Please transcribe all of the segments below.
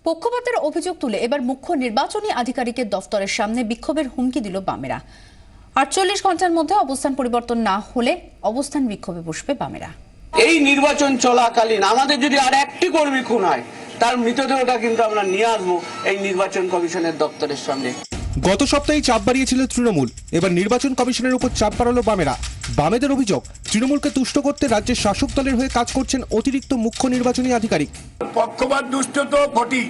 পক্ষপাতের অভিযোগ তুলে এবার মুখ্য নির্বাচনী আধিকারিকের দফতরের সামনে বিক্ষোভের হুমকি দিল বামেরা। ৪৮ ঘন্টার মধ্যে অবস্থান পরিবর্তন না হলে অবস্থান বিক্ষোভে বসবে বামেরা। এই নির্বাচন চলাকালীন আমাদের যদি আর একটি কর্মী খুন হয় তার মৃতদেহটা কিন্তু আমরা নিয়ে আসবো এই নির্বাচন কমিশনের দপ্তরের সামনে। গত সপ্তাহে চাপ বাড়িয়েছিল তৃণমূল, এবার নির্বাচন কমিশনের উপর চাপ বাড়ালো বামেরা। বামেদের অভিযোগ, তৃণমূলকে তুষ্ট করতে রাজ্যের শাসক দলের হয়ে কাজ করছেন অতিরিক্ত মুখ্য নির্বাচনী আধিকারিক। পক্ষপাত দুষ্ট তো বটেই,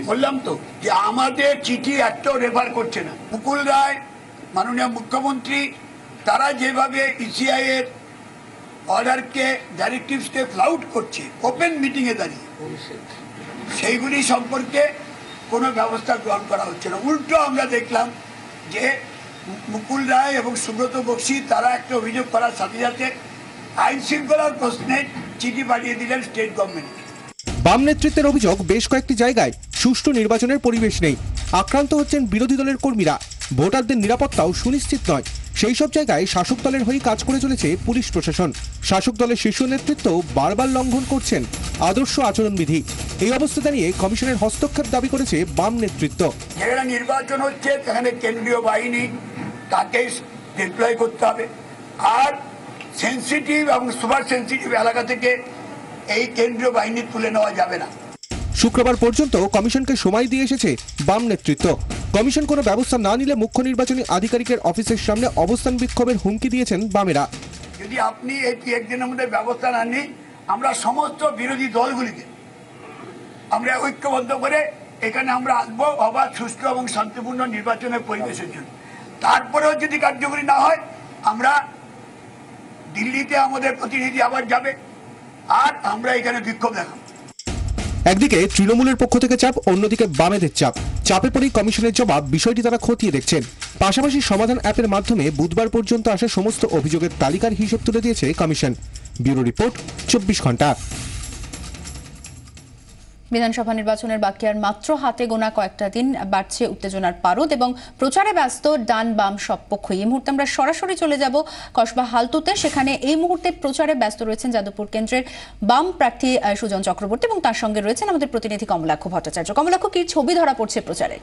বললাম তো যে আমাদের চিঠি একটাও রেফার করছে না। মুকুল রায়, মাননীয় মুখ্যমন্ত্রী, তারা যেভাবে ইসিআই এর অর্ডারকে, ডাইরেক্টিভসকে ফ্লাউট করছে ওপেন মিটিংয়ে দাঁড়িয়ে, সেইগুলি সম্পর্কে কোনো ব্যবস্থা গ্রহণ করা হচ্ছে না। উল্টো আমরা দেখলাম যে মুকুল রায় এবং সুব্রত বক্সি তারা একটা অভিযোগ করার সাথে সাথে আইন শৃঙ্খলার প্রশ্নে চিঠি পাঠিয়ে দিলেন স্টেট গভর্নমেন্ট। বাম নেতৃত্বের অভিযোগ, বেশ কয়েকটি জায়গায় সুষ্ঠু নির্বাচনের পরিবেশ নেই, আক্রান্ত হচ্ছেন বিরোধী দলের কর্মীরা, ভোটারদের নিরাপত্তাও সুনিশ্চিত নয়। সেই সব জায়গায় শাসক দলের হয়ে কাজ করে চলেছে পুলিশ প্রশাসন। শাসক দলের শীর্ষ নেতৃত্ব বারবার লঙ্ঘন করছেন আদর্শ আচরণবিধি। এই অবস্থা দাঁড়িয়ে কমিশনের হস্তক্ষেপ দাবি করেছে বাম নেতৃত্ব। যেখানে নির্বাচন হচ্ছে সেখানে কেন্দ্রীয় বাহিনী তাকে ডিপ্লয় করতে হবে, আর সেন্সিটিভ এবং সুপার সেন্সিটিভ এলাকা থেকে এই কেন্দ্রীয় বাহিনী তুলে নেওয়া যাবে না। শুক্রবার পর্যন্ত কমিশনকে সময় দিয়ে এসেছে বাম নেতৃত্ব। কমিশন কোনো ব্যবস্থা না নিলে মুখ্য নির্বাচনী আধিকারিকের অফিসের সামনে অবস্থান বিক্ষোভের হুমকি দিয়েছেন বামেরা। যদি আপনি এই একদিনের মধ্যে ব্যবস্থা না নিন, আমরা সমস্ত বিরোধী দলগুলিকে আমরা ঐক্যবদ্ধ করে এখানে আমরা আসবো অবাধ, সুষ্ঠু এবং শান্তিপূর্ণ নির্বাচনের পরিবেশের জন্য। তারপরেও যদি কার্যকরী না হয়, আমরা দিল্লিতে আমাদের প্রতিনিধি আবার যাবে, আর আমরা এখানে বিক্ষোভ দেখাবো। একদিকে তৃণমূলের পক্ষ থেকে চাপ, অন্যদিকে বামেদের চাপ। চাপে পড়েই কমিশনের জবাব, বিষয়টি তারা খতিয়ে দেখছেন। পাশাপাশি সমাধান অ্যাপের মাধ্যমে বুধবার পর্যন্ত আসা সমস্ত অভিযোগের তালিকার হিসেব তুলে দিয়েছে কমিশন। ব্যুরো রিপোর্ট, 24 ঘন্টা। বিধানসভা নির্বাচনের বাকি আর মাত্র হাতে গোনা কয়েকটা দিন, বাড়ছে উত্তেজনার পারদ এবং প্রচারে ব্যস্ত ডান বাম সব পক্ষই। এই মুহূর্তে আমরা সরাসরি চলে যাব কসবা হালতুতে। সেখানে এই মুহূর্তে প্রচারে ব্যস্ত রয়েছেন যাদবপুর কেন্দ্রের বাম প্রার্থী সুজন চক্রবর্তী এবং তার সঙ্গে রয়েছেন আমাদের প্রতিনিধি কমলাক্ষ ভট্টাচার্য। কমলাক্ষ, কি ছবি ধরা পড়ছে প্রচারে?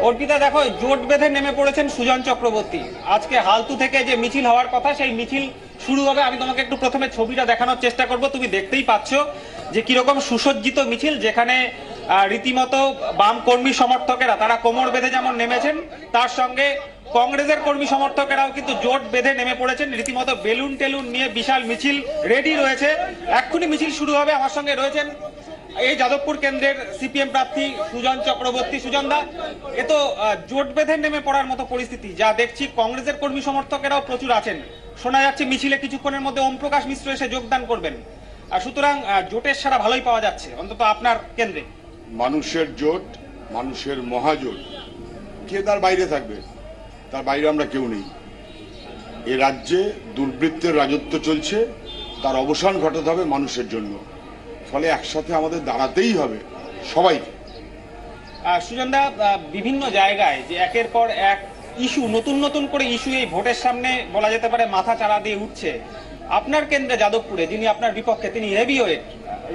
অর্পিতা, দেখো, জোট বেঁধে নেমে পড়েছেন সুজন চক্রবর্তী। আজকে হালতু থেকে যে মিছিল হওয়ার কথা, সেই মিছিল শুরু হবে। আমি তোমাকে একটু প্রথমে ছবিটা দেখানোর চেষ্টা করব। তুমি দেখতেই পাচ্ছ যে কিরকম সুসজ্জিত মিছিল, যেখানে রীতিমতো বাম কর্মী সমর্থকেরা তারা কোমর বেঁধে যেমন নেমেছেন, তার সঙ্গে কংগ্রেসের কর্মী সমর্থকেরাও কিন্তু জোট বেঁধে নেমে পড়েছেন। রীতিমতো বেলুন টেলুন নিয়ে বিশাল মিছিল রেডি রয়েছে। এক্ষুনি মিছিল শুরু হবে। আমার সঙ্গে রয়েছেন এই যাদবপুর কেন্দ্রের সিপিএম প্রার্থী সুজন চক্রবর্তী। সুজনদা, এ তো জোট বেঁধে নেমে পড়ার মতো পরিস্থিতি। যা দেখছি, কংগ্রেসের কর্মী সমর্থকেরাও প্রচুর আছেন। শোনা যাচ্ছে মিছিলে কিছুক্ষণের মধ্যে ওম প্রকাশ মিশ্র এসে যোগদান করবেন। আর সুতরাং জোটের সারা ভালোই পাওয়া যাচ্ছে, অন্তত আপনার কেন্দ্রে। মানুষের জোট, মানুষের মহাজোট, কে তার বাইরে থাকবে? তার বাইরে আমরা কেউ নেই। এ রাজ্যে দুর্বৃত্তের রাজত্ব চলছে, তার অবসান ঘটাতে হবে মানুষের জন্য। ফলে একসাথে আমাদের দাঁড়াতেই হবে সবাইকে। সুজনদা, বিভিন্ন জায়গায় যে একের পর এক ইস্যু, নতুন নতুন করে ইস্যু এই ভোটের সামনে বলা যেতে পারে মাথা চাড়া দিয়ে উঠছে। আপনার কেন্দ্রে যাদবপুরে যিনি আপনার বিপক্ষে, তিনি হেভিওয়েট,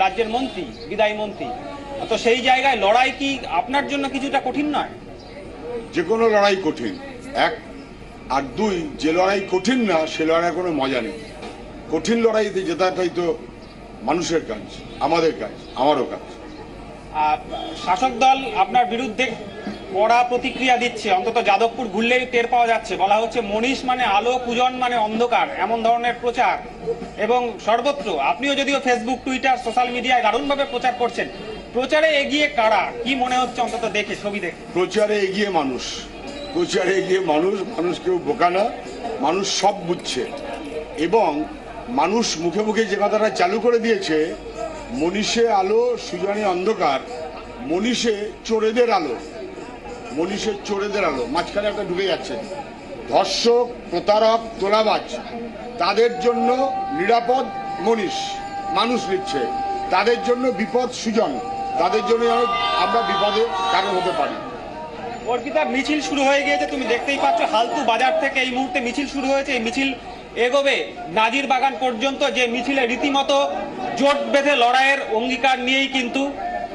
রাজ্যের মন্ত্রী, বিদায়ী মন্ত্রী, তো সেই জায়গায় লড়াই কি আপনার জন্য কিছুটা কঠিন নয়? যে কোনো লড়াই কঠিন, এক। আর দুই, যে লড়াই কঠিন না সে লড়াইয়ের কোনো মজা নেই। কঠিন লড়াইতে জেতাটাই তো মানুষের কাজ, আমাদের কাজ, আমারও কাজ। শাসক দল আপনার বিরুদ্ধে কড়া প্রতিক্রিয়া দিচ্ছে, অন্তত যাদবপুর ঘুরলেই টের পাওয়া যাচ্ছে। বলা হচ্ছে মনীষ মানে আলো, পূজন মানে অন্ধকার, এমন ধরনের প্রচার। এবং সর্বত্র, আপনিও যদিও ফেসবুক, টুইটার, সোশ্যাল মিডিয়ায় দারুণভাবে প্রচার করছেন। প্রচারে এগিয়ে কারা, কি মনে হচ্ছে অন্তত দেখে, ছবি দেখে? প্রচারে এগিয়ে মানুষ, প্রচারে এগিয়ে মানুষ। মানুষ কেউ বোকা না, মানুষ সব বুঝছে। এবং মানুষ মুখে মুখে যে কথাটা চালু করে দিয়েছে, মনীষে আলো, সুজনে অন্ধকার, মনীষে চোরেদের আলো, মনীষের চোরেদের আলো। মাঝখানে একটা ঢুকে যাচ্ছে ধর্ষক, প্রতারক, তোলাবাজ, তাদের জন্য নিরাপদ মনীষ, মানুষ নিচ্ছে। তাদের জন্য বিপদ সুজন, তাদের জন্য আমরা বিপদের কারণ হতে পারি। অর্পিতা, মিছিল শুরু হয়ে গিয়েছে, তুমি দেখতেই পাচ্ছ হালতু বাজার থেকে এই মুহূর্তে মিছিল শুরু হয়েছে। এই মিছিল এগোবে নাজির বাগান পর্যন্ত, যে মিছিলে রীতিমতো জোট বেঁধে লড়াইয়ের অঙ্গীকার নিয়েই কিন্তু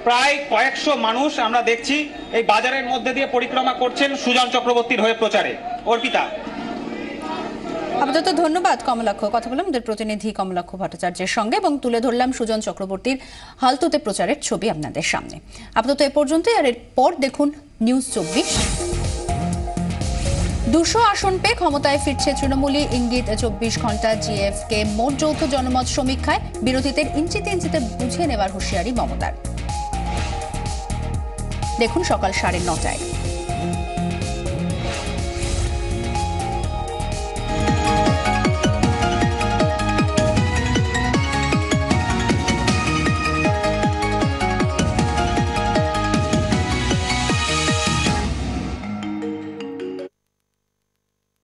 প্রায় কয়েকশো মানুষ আমরা দেখছি এই বাজারের মধ্যে দিয়ে পরিক্রমা করছেন সুজন চক্রবর্তীর হয়ে প্রচারে। অর্পিতা, আপাতত ধন্যবাদ কমলাক্ষ। কথা বললাম আমাদের প্রতিনিধি কমলাক্ষ ভট্টাচার্যের সঙ্গে এবং তুলে ধরলাম সুজন চক্রবর্তীর হালতুতে প্রচারের ছবি আপনাদের সামনে। আপাতত এ পর্যন্তই, আর এরপর দেখুন নিউজ 24। 200 আসন পেয়ে ক্ষমতায় ফিরছে তৃণমূলী, ইঙ্গিত 24 ঘন্টা জিএফকে মোট যৌথ জনমত সমীক্ষায়। বিরোধীদের ইঞ্চিতে ইঞ্চিতে বুঝে নেওয়ার হুঁশিয়ারি মমতার। দেখুন সকাল 9:30টায়।